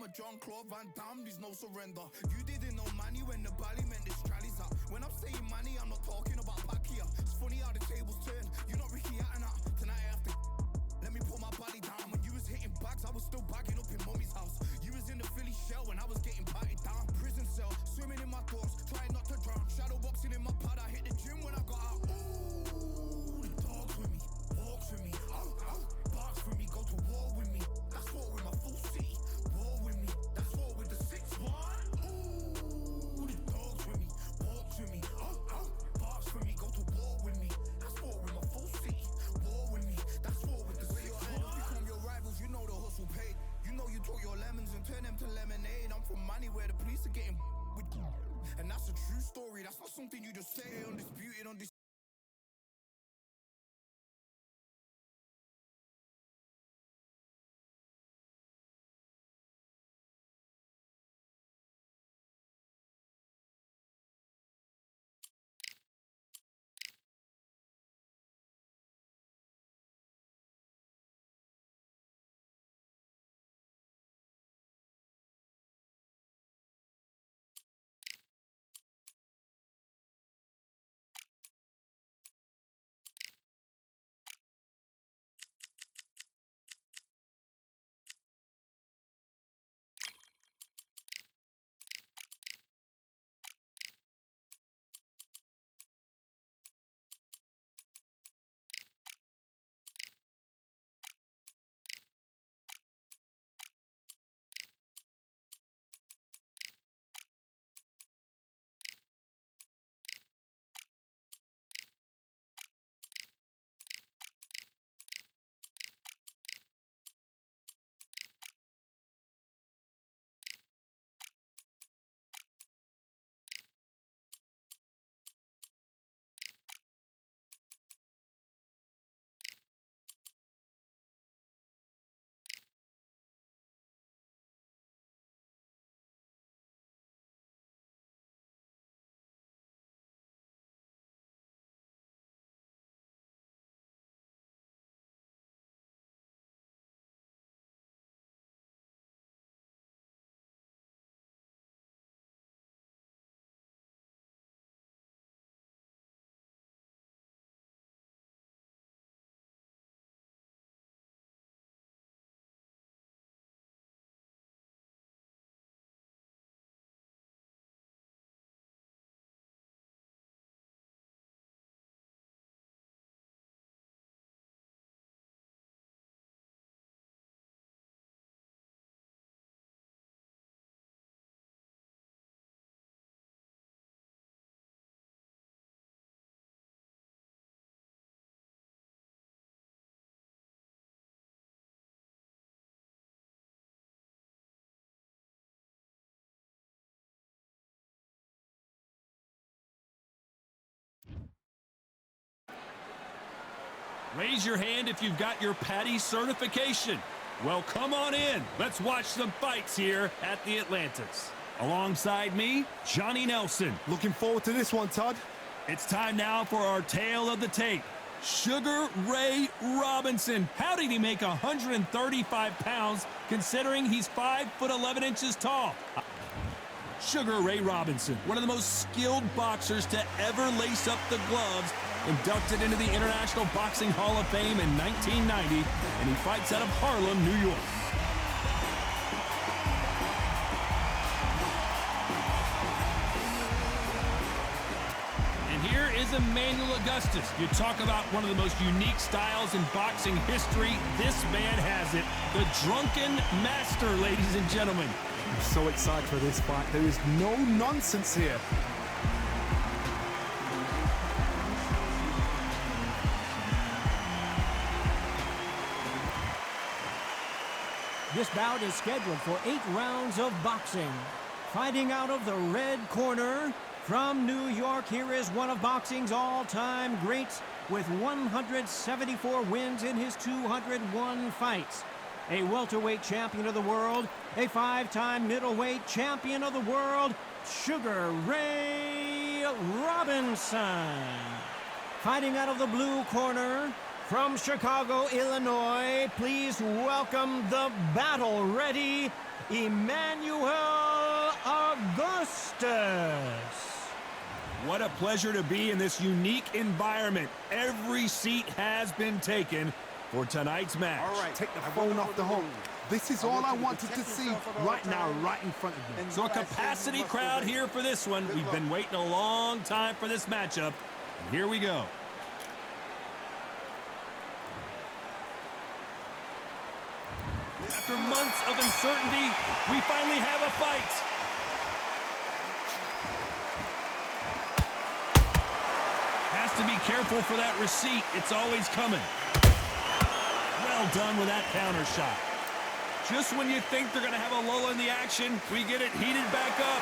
a John Claude Van Damme, there's no surrender. You didn't know money when the bally meant this trally's up. When I'm saying money, I'm not talking about Pacquiao. It's funny how the tables turn. You're not Ricky Hatton. Tonight I have to let me put my body down. When you was hitting bags, I was still bagging up in mommy's house. You was in the Philly shell when I was getting batted down. Prison cell, swimming in my thoughts, trying not to drown. Shadow boxing in my pad, I hit the gym when I got out. Ooh, the dogs with me, walks with me, barks with me, go to war with me. That's war with my full city. War with me, that's war with the 6-1. Ooh, the dogs with me, walks with me, barks with me, go to war with me. That's war with my full city. War with me, that's war with the 6-1. Become your rivals, you know the hustle paid. You know you took your lemons and turn them to lemonade. I'm from money where the police are getting with, and that's a true story. That's not something you just say. Undisputed, undisputed. Raise your hand if you've got your Patty certification. Well, come on in. Let's watch some fights here at the Atlantis. Alongside me, Johnny Nelson. Looking forward to this one, Todd. It's time now for our tale of the tape. Sugar Ray Robinson. How did he make 135 pounds considering he's 5'11" tall? Sugar Ray Robinson, one of the most skilled boxers to ever lace up the gloves, inducted into the International Boxing Hall of Fame in 1990, and he fights out of Harlem, New York. And here is Emanuel Augustus. You talk about one of the most unique styles in boxing history. This man has it. The drunken master, ladies and gentlemen. I'm so excited for this fight. There is no nonsense here. This bout is scheduled for 8 rounds of boxing. Fighting out of the red corner, from New York, here is one of boxing's all-time greats with 174 wins in his 201 fights. A welterweight champion of the world, a 5-time middleweight champion of the world, Sugar Ray Robinson. Fighting out of the blue corner, from Chicago, Illinois, please welcome the battle-ready Emanuel Augustus. What a pleasure to be in this unique environment. Every seat has been taken for tonight's match. All right, take the phone off the hook. This is all I wanted to see right now, right in front of me. So a capacity crowd here for this one. We've been waiting a long time for this matchup. And here we go. After months of uncertainty, we finally have a fight. Has to be careful for that receipt. It's always coming. Well done with that counter shot. Just when you think they're going to have a lull in the action, we get it heated back up.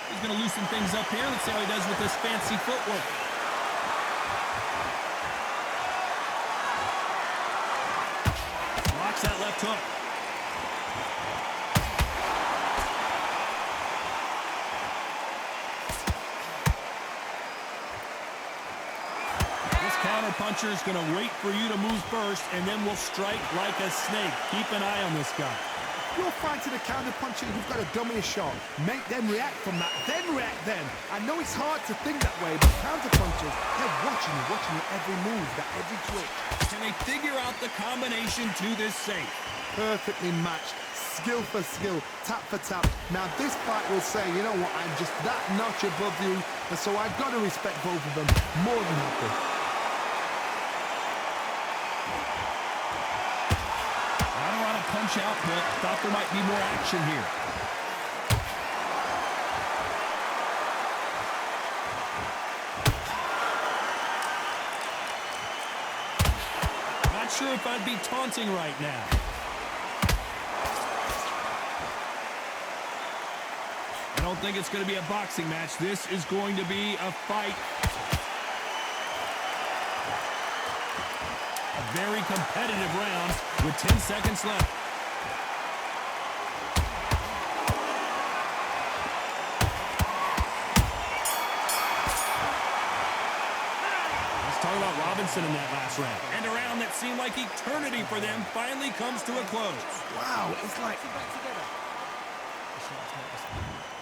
He's going to loosen things up here. Let's see how he does with this fancy footwork. Blocks that left hook. Puncher is going to wait for you to move first, and then we'll strike like a snake. Keep an eye on this guy. You're fighting a counter puncher, you've got to dummy a shot. Make them react from that, then react then. I know it's hard to think that way, but counter punchers, they're watching you every move, that every twitch. Can they figure out the combination to this safe? Perfectly matched, skill for skill, tap for tap. Now this fight will say, you know what, I'm just that notch above you, and so I've got to respect both of them more than happy. Punch out, but thought there might be more action here. Not sure if I'd be taunting right now. I don't think it's going to be a boxing match. This is going to be a fight. A very competitive round with 10 seconds left. Talk about Robinson in that last round. And a round that seemed like eternity for them finally comes to a close. Wow, it's like...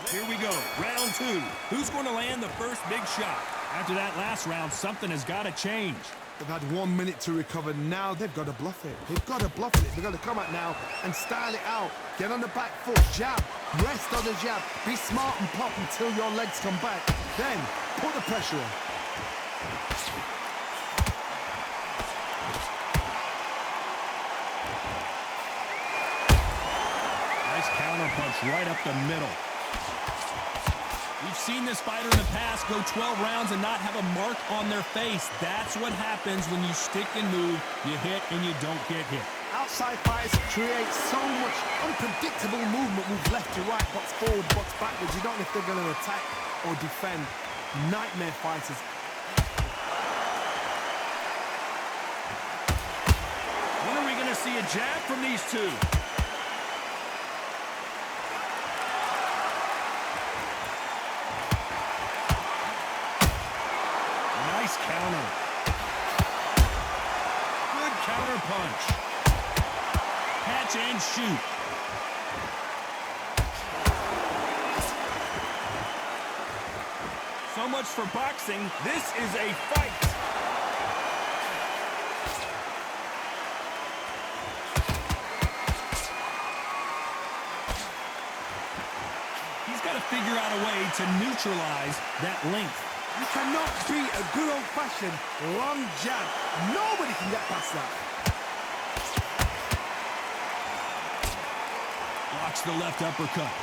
Here we go, round two. Who's going to land the first big shot? After that last round, something has got to change. They've had 1 minute to recover. Now they've got to bluff it. They've got to bluff it. They've got to come out now and style it out. Get on the back foot, jab, rest on the jab. Be smart and pop until your legs come back. Then, put the pressure on. Nice counter punch right up the middle. We've seen this fighter in the past go 12 rounds and not have a mark on their face. That's what happens when you stick and move. You hit and you don't get hit. Outside fighters create so much unpredictable movement. Move left to right, box forward, box backwards. You don't know if they're going to attack or defend. Nightmare fighters. When are we going to see a jab from these two? Nice counter. Good counter punch. Catch and shoot. So much for boxing. This is a fight. He's got to figure out a way to neutralize that length. You cannot beat a good old-fashioned long jab. Nobody can get past that. Blocks the left uppercut.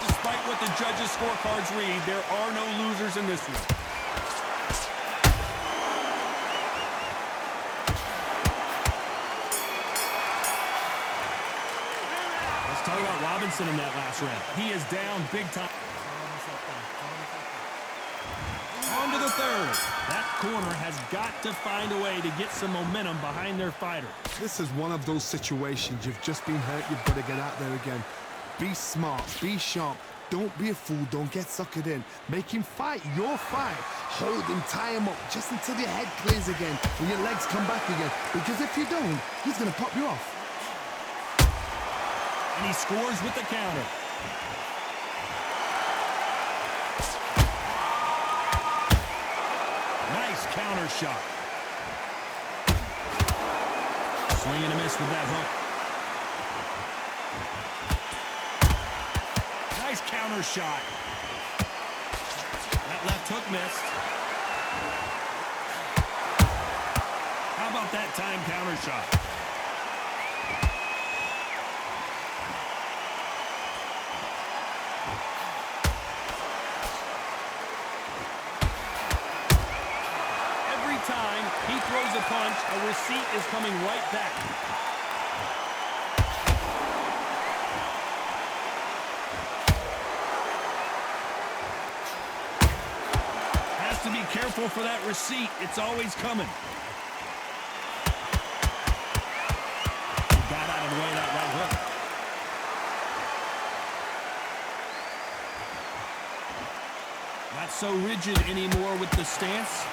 Despite what the judges' scorecards read, there are no losers in this one. Talk about Robinson in that last round. He is down big time. On to the third. That corner has got to find a way to get some momentum behind their fighter. This is one of those situations. You've just been hurt. You've got to get out there again. Be smart. Be sharp. Don't be a fool. Don't get suckered in. Make him fight your fight. Hold him, tie him up just until your head clears again and your legs come back again. Because if you don't, he's going to pop you off. And he scores with the counter. Nice counter shot. Swing and a miss with that hook. Nice counter shot. That left hook missed. How about that time counter shot? Every time he throws a punch, a receipt is coming right back. To be careful for that receipt. It's always coming. Got out of the way of that right hook. Not so rigid anymore with the stance.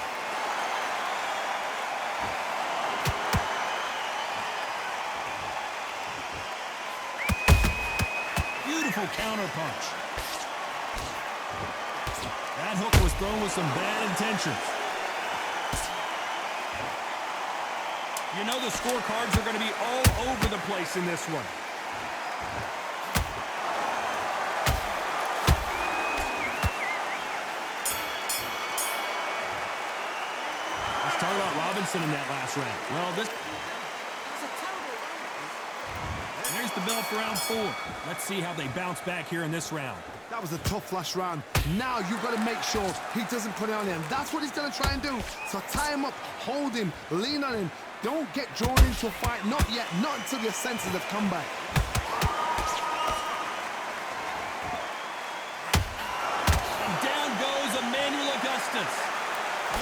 Beautiful counter punch. That hook was thrown with some bad intentions. You know the scorecards are going to be all over the place in this one. Let's talk about Robinson in that last round. Well, there's the bell for round 4. Let's see how they bounce back here in this round. That was a tough last round. Now you've got to make sure he doesn't put it on him. That's what he's going to try and do. So tie him up, hold him, lean on him. Don't get drawn into a fight. Not yet. Not until your senses have come back. And down goes Emanuel Augustus.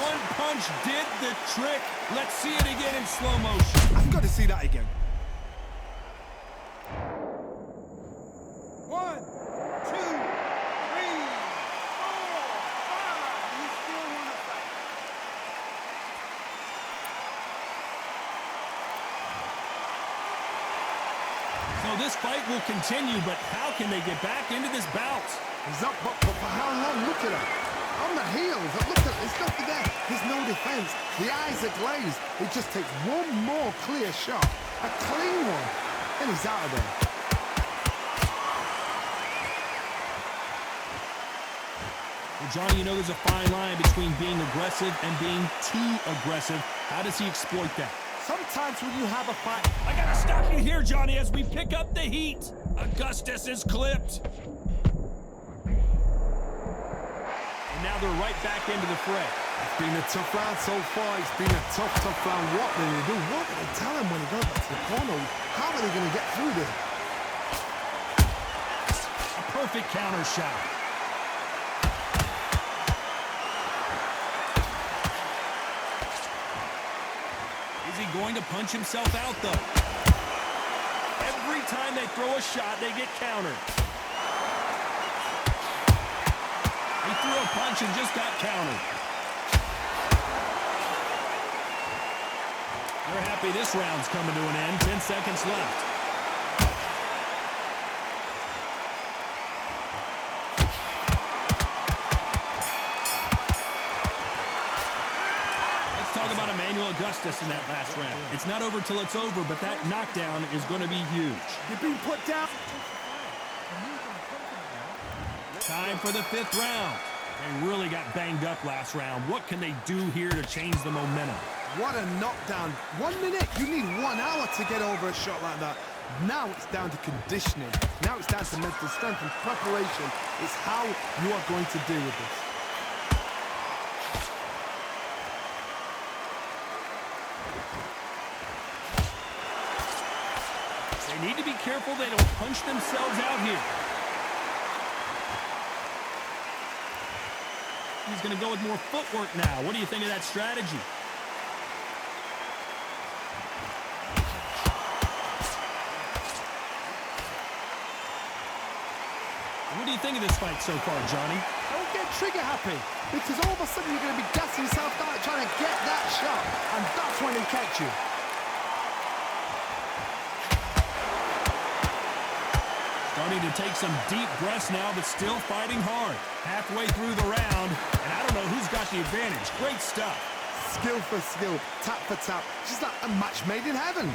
One punch did the trick. Let's see it again in slow motion. I've got to see that again. 1, 2, 3, 4, 5. You still want to fight. So this fight will continue, but how can they get back into this bout? He's up, but for how long? Look at him. On the heels. Look at there's nothing there. There's no defense. The eyes are glazed. It just takes one more clear shot. A clean one. And he's out of there. Well, Johnny, you know there's a fine line between being aggressive and being too aggressive. How does he exploit that? Sometimes when you have a fight... I gotta stop you here, Johnny, as we pick up the heat. Augustus is clipped. And now they're right back into the fray. It's been a tough round so far. It's been a tough round. What did they do? What did they tell him when he goes back to the corner? How are they going to get through this? A perfect counter shot. Is he going to punch himself out, though? Every time they throw a shot, they get countered. He threw a punch and just got countered. They're happy this round's coming to an end. 10 seconds left. Emanuel Augustus in that last round. It's not over till it's over, but that knockdown is going to be huge. You're being put down. Time for the 5th round. They really got banged up last round. What can they do here to change the momentum? What a knockdown. 1 minute. You need 1 hour to get over a shot like that. Now it's down to conditioning. Now it's down to mental strength and preparation. It's how you are going to deal with this. They need to be careful they don't punch themselves out here. He's going to go with more footwork now. What do you think of that strategy? What do you think of this fight so far, Johnny? Don't get trigger happy, because all of a sudden you're going to be gassing yourself out trying to get that shot, and that's when he catch you. Starting to take some deep breaths now, but still fighting hard. Halfway through the round, and I don't know who's got the advantage. Great stuff. Skill for skill, tap for tap, just like a match made in heaven.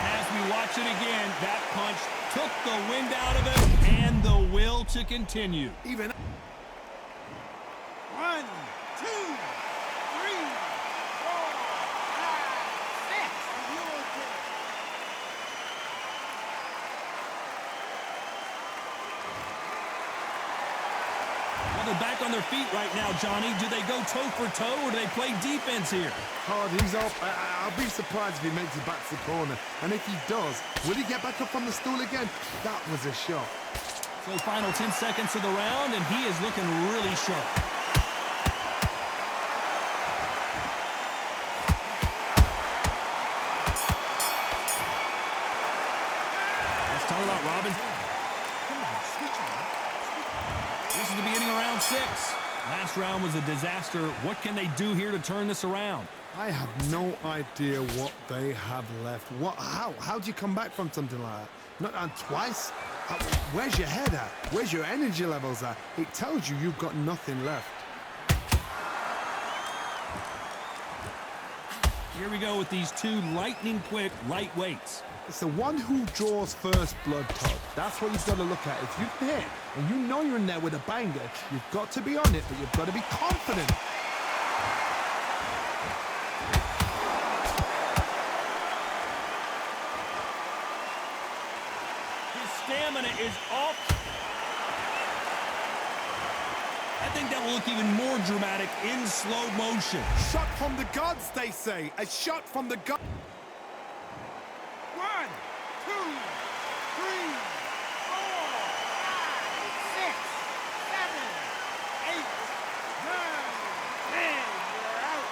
As we watch it again, that punch took the wind out of him and the will to continue. Even 1, 2, 3, 4, 5, 6. Well, they're back on their feet right now, Johnny. Do they go toe for toe or do they play defense here? hard, he's up. I'll be surprised if he makes it back to the corner. And if he does, will he get back up on the stool again? That was a shot. So final 10 seconds of the round, and he is looking really sharp. Let's talk about Robinson. This is the beginning of round 6. Last round was a disaster. What can they do here to turn this around? I have no idea what they have left. How do you come back from something like that? Not on twice? Where's your head at? Where's your energy levels at? It tells you you've got nothing left. Here we go with these two lightning-quick lightweights. It's the one who draws first blood, Todd. That's what you've got to look at. If you hit and you know you're in there with a banger, you've got to be on it, but you've got to be confident. His stamina is off. I think that will look even more dramatic in slow motion. Shot from the gods, they say. A shot from the gods. 1, 2, 3, 4, 5, 6, 7, 8, 9, 10. You're out.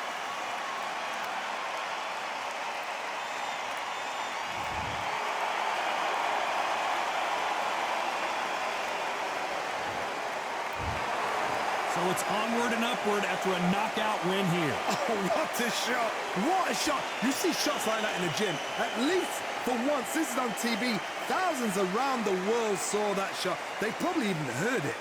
So it's onward and upward after a knockout win here. Oh, what a shot. What a shot. You see shots like that in the gym. At least for once, this is on TV. Thousands around the world saw that shot. They probably even heard it.